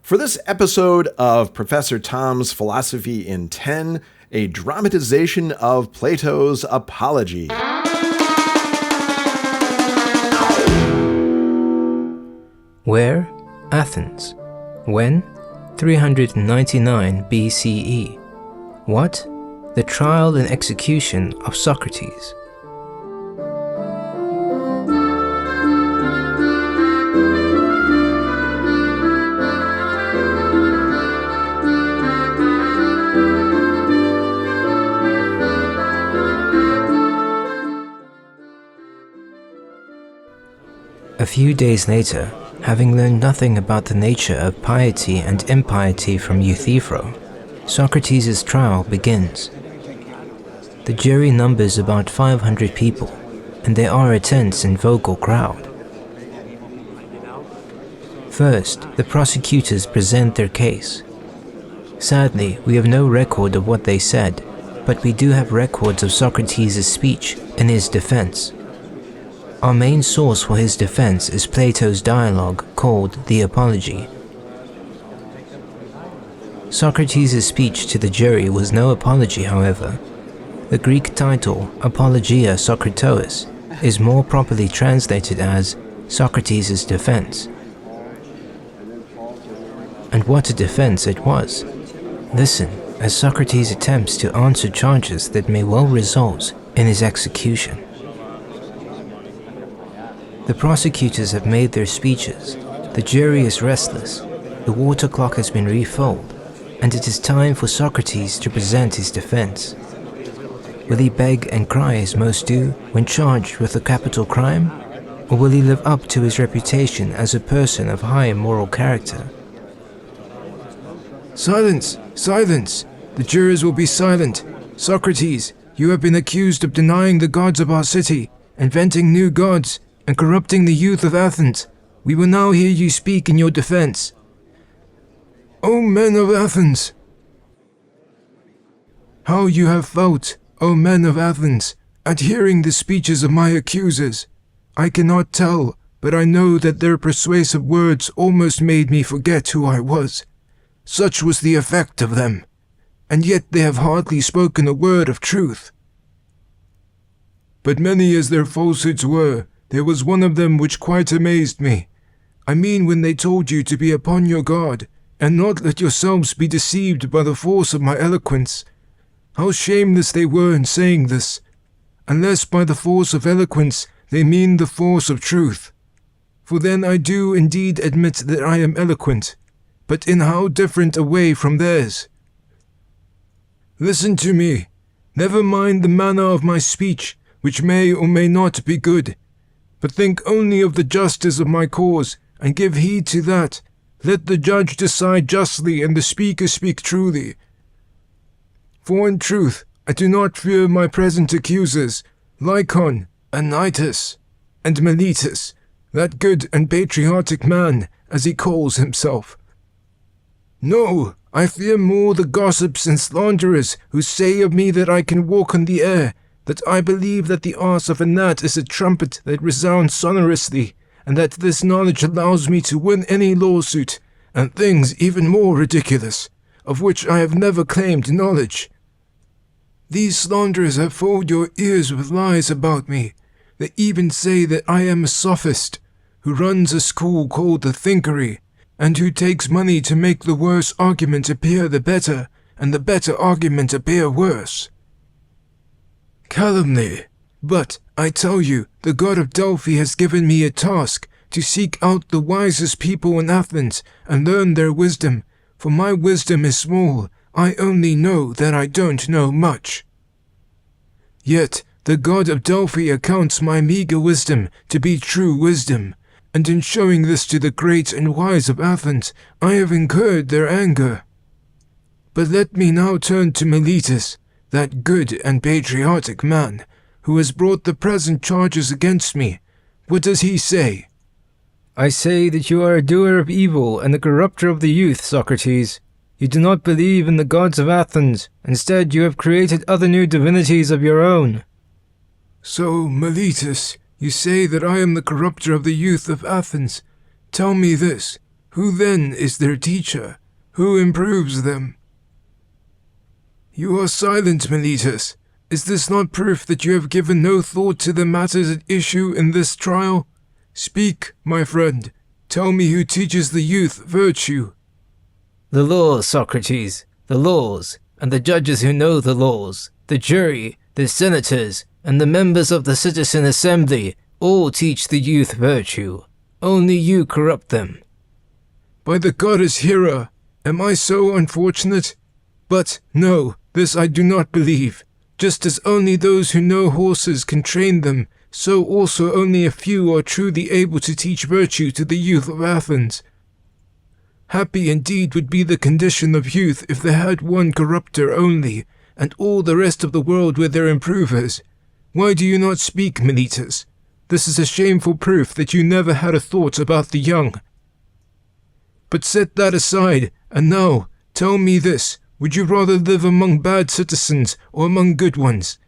For this episode of Professor Tom's Philosophy in 10, a dramatization of Plato's Apology. Where? Athens. When? 399 BCE. What? The trial and execution of Socrates. A few days later, having learned nothing about the nature of piety and impiety from Euthyphro, Socrates' trial begins. The jury numbers about 500 people, and there are a tense and vocal crowd. First, the prosecutors present their case. Sadly, we have no record of what they said, but we do have records of Socrates' speech in his defense. Our main source for his defense is Plato's dialogue called the Apology. Socrates' speech to the jury was no apology, however. The Greek title, Apologia Socratois, is more properly translated as Socrates' defense. And what a defense it was! Listen, as Socrates attempts to answer charges that may well result in his execution. The prosecutors have made their speeches, the jury is restless, the water clock has been refilled, and it is time for Socrates to present his defense. Will he beg and cry as most do when charged with a capital crime? Or will he live up to his reputation as a person of high moral character? Silence! Silence! The jurors will be silent. Socrates, you have been accused of denying the gods of our city, inventing new gods, and corrupting the youth of Athens. We will now hear you speak in your defense. O men of Athens! How you have felt, O men of Athens, at hearing the speeches of my accusers. I cannot tell, but I know that their persuasive words almost made me forget who I was. Such was the effect of them, and yet they have hardly spoken a word of truth. But many as their falsehoods were, there was one of them which quite amazed me. I mean when they told you to be upon your guard, and not let yourselves be deceived by the force of my eloquence. How shameless they were in saying this, unless by the force of eloquence they mean the force of truth. For then I do indeed admit that I am eloquent, but in how different a way from theirs. Listen to me. Never mind the manner of my speech, which may or may not be good, but think only of the justice of my cause, and give heed to that. Let the judge decide justly, and the speaker speak truly. For in truth, I do not fear my present accusers, Lycon, Anytus, and Meletus, that good and patriotic man, as he calls himself. No, I fear more the gossips and slanderers who say of me that I can walk on the air, that I believe that the arse of a gnat is a trumpet that resounds sonorously, and that this knowledge allows me to win any lawsuit, and things even more ridiculous, of which I have never claimed knowledge. These slanderers have filled your ears with lies about me. They even say that I am a sophist, who runs a school called the Thinkery, and who takes money to make the worse argument appear the better, and the better argument appear worse. Calumny. But, I tell you, the god of Delphi has given me a task to seek out the wisest people in Athens and learn their wisdom, for my wisdom is small. I only know that I don't know much. Yet, the god of Delphi accounts my meager wisdom to be true wisdom, and in showing this to the great and wise of Athens, I have incurred their anger. But let me now turn to Meletus, that good and patriotic man, who has brought the present charges against me. What does he say? I say that you are a doer of evil and a corrupter of the youth, Socrates. You do not believe in the gods of Athens. Instead, you have created other new divinities of your own. So, Meletus, you say that I am the corrupter of the youth of Athens. Tell me this, Who then is their teacher? Who improves them? You are silent, Meletus. Is this not proof that you have given no thought to the matters at issue in this trial? Speak, my friend. Tell me who teaches the youth virtue. The laws, Socrates, the laws, and the judges who know the laws, the jury, the senators, and the members of the citizen assembly all teach the youth virtue. Only you corrupt them. By the goddess Hera, am I so unfortunate? But no, this I do not believe. Just as only those who know horses can train them, so also only a few are truly able to teach virtue to the youth of Athens. Happy indeed would be the condition of youth if they had one corrupter only, and all the rest of the world were their improvers. Why do you not speak, Meletus? This is a shameful proof that you never had a thought about the young. But set that aside, and now, tell me this. Would you rather live among bad citizens or among good ones?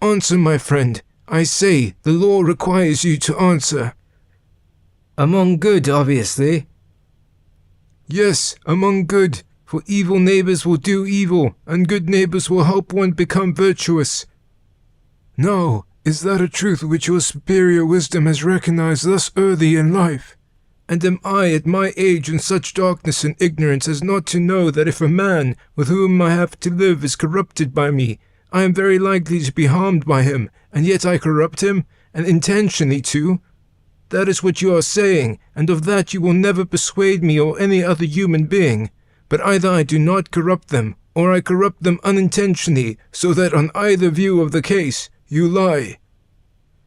Answer, my friend. I say, the law requires you to answer. Among good, obviously. Yes, among good, for evil neighbors will do evil, and good neighbors will help one become virtuous. Now, is that a truth which your superior wisdom has recognized thus early in life? And am I at my age in such darkness and ignorance as not to know that if a man with whom I have to live is corrupted by me, I am very likely to be harmed by him, and yet I corrupt him, and intentionally too? That is what you are saying, and of that you will never persuade me or any other human being. But either I do not corrupt them, or I corrupt them unintentionally, so that on either view of the case, you lie.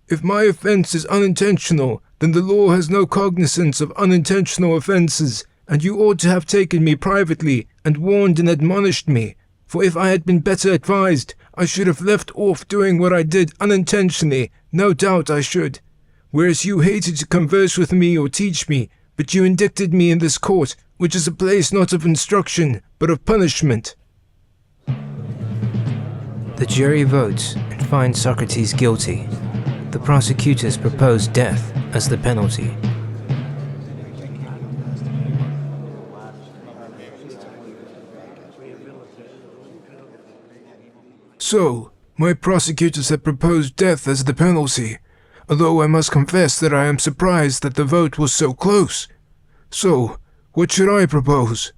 If my offense is unintentional, then the law has no cognizance of unintentional offenses, and you ought to have taken me privately and warned and admonished me, for if I had been better advised, I should have left off doing what I did unintentionally, no doubt I should. Whereas you hated to converse with me or teach me, but you indicted me in this court, which is a place not of instruction, but of punishment. The jury votes and finds Socrates guilty. The prosecutors propose death as the penalty. So, my prosecutors have proposed death as the penalty, although I must confess that I am surprised that the vote was so close. So, what should I propose?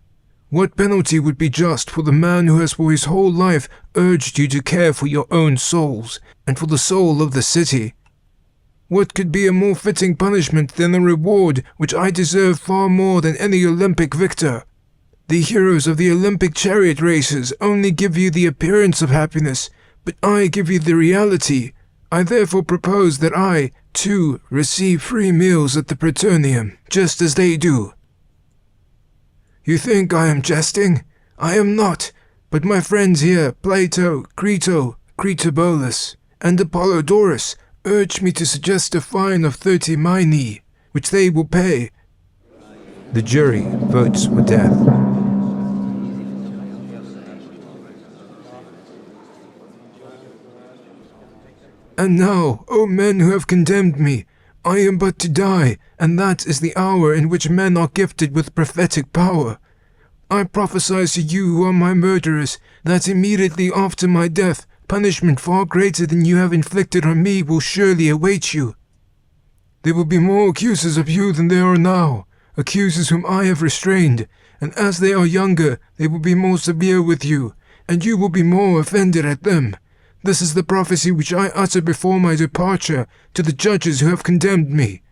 What penalty would be just for the man who has for his whole life urged you to care for your own souls and for the soul of the city? What could be a more fitting punishment than a reward which I deserve far more than any Olympic victor? The heroes of the Olympic chariot races only give you the appearance of happiness, but I give you the reality. I therefore propose that I, too, receive free meals at the Praetorium, just as they do. You think I am jesting? I am not, but my friends here, Plato, Crito, Critobulus, and Apollodorus, urge me to suggest a fine of 30 minae, which they will pay. The jury votes for death. And now, O men who have condemned me, I am but to die, and that is the hour in which men are gifted with prophetic power. I prophesy to you who are my murderers, that immediately after my death, punishment far greater than you have inflicted on me will surely await you. There will be more accusers of you than there are now, accusers whom I have restrained, and as they are younger, they will be more severe with you, and you will be more offended at them. This is the prophecy which I utter before my departure to the judges who have condemned me.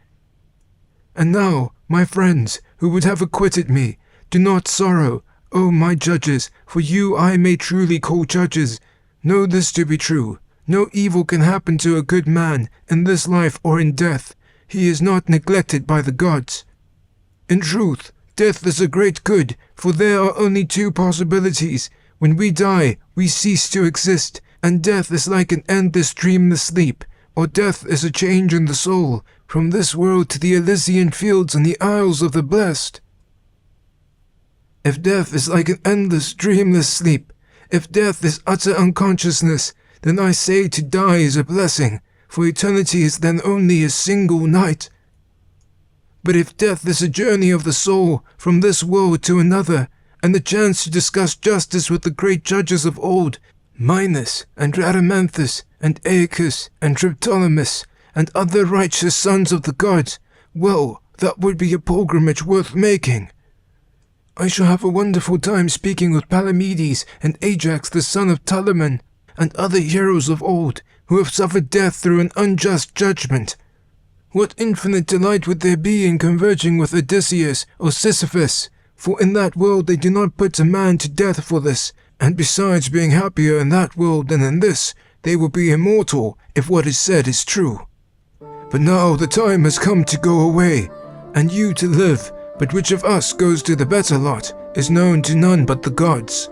And now, my friends, who would have acquitted me, do not sorrow, O my judges, for you I may truly call judges. Know this to be true. No evil can happen to a good man, in this life or in death. He is not neglected by the gods. In truth, death is a great good, for there are only two possibilities. When we die, we cease to exist, and death is like an endless dreamless sleep, or death is a change in the soul, from this world to the Elysian fields and the isles of the blessed. If death is like an endless dreamless sleep, if death is utter unconsciousness, then I say to die is a blessing, for eternity is then only a single night. But if death is a journey of the soul from this world to another, and the chance to discuss justice with the great judges of old, Minos and Rhadamanthus and Aeacus and Triptolemus and other righteous sons of the gods, well, that would be a pilgrimage worth making. I shall have a wonderful time speaking with Palamedes and Ajax the son of Telamon, and other heroes of old who have suffered death through an unjust judgment. What infinite delight would there be in converging with Odysseus or Sisyphus, for in that world they do not put a man to death for this, and besides being happier in that world than in this, they will be immortal if what is said is true. But now the time has come to go away, and you to live, but which of us goes to the better lot is known to none but the gods.